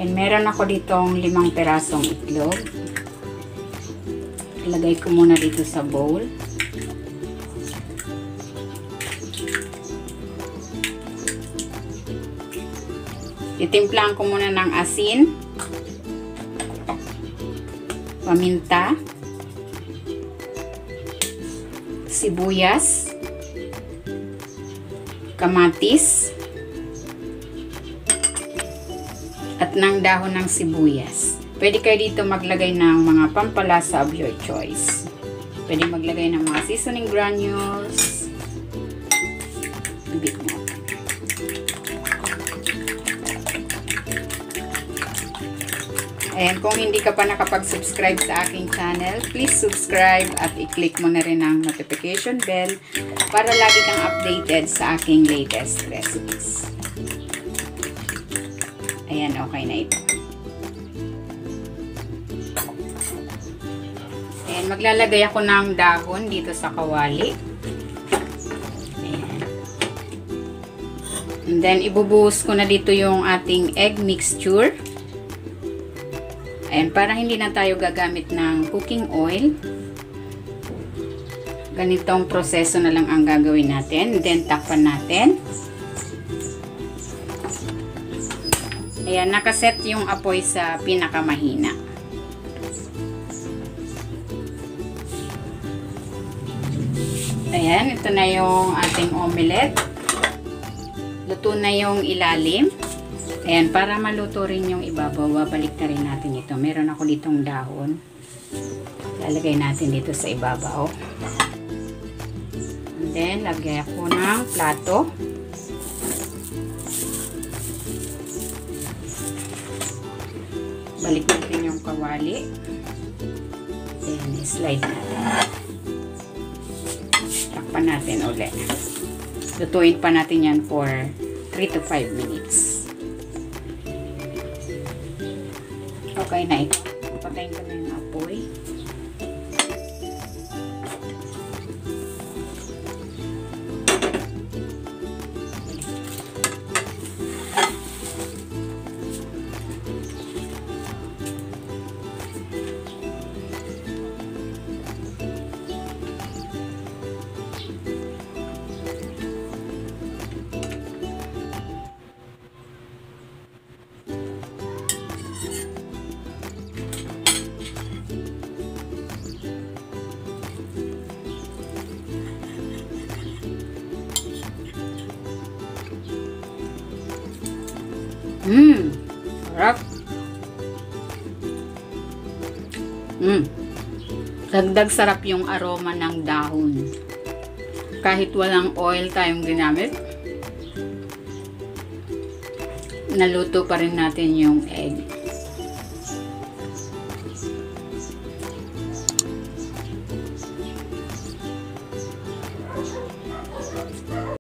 And meron ako ditong 5 perasong itlog. Ilagay ko muna dito sa bowl. Titimplahan ko muna ng asin, paminta, sibuyas, kamatis, at ng dahon ng sibuyas. Pwede kayo dito maglagay ng mga pampalasa of your choice. Pwede maglagay ng mga seasoning granules. Bit mo. Ayan, kung hindi ka pa nakapag-subscribe sa aking channel, please subscribe at i-click mo na rin ang notification bell para lagi kang updated sa aking latest recipes. Ayan, okay na ito. Ayan, maglalagay ako ng dahon dito sa kawali. Ayan. And then, ibubuhos ko na dito yung ating egg mixture. Ayan, para hindi na tayo gagamit ng cooking oil. Ganitong proseso na lang ang gagawin natin. Then, takpan natin. Ayan, nakaset yung apoy sa pinakamahina. Ayan, ito na yung ating omelette. Luto na yung ilalim. Ayan, para maluto rin yung ibabaw, babalik na rin natin ito. Meron ako ditong dahon. Lalagay natin dito sa ibabaw. And then, lagay ako ng plato. Balik natin yung kawali. Then, slide natin. Takpan natin ulit. Lutuin pa natin yan for 3 to 5 minutes. Okay na ito. Patayin ko na yung apoy. Sarap. Dagdag sarap yung aroma ng dahon. Kahit walang oil tayong ginamit, naluto pa rin natin yung egg.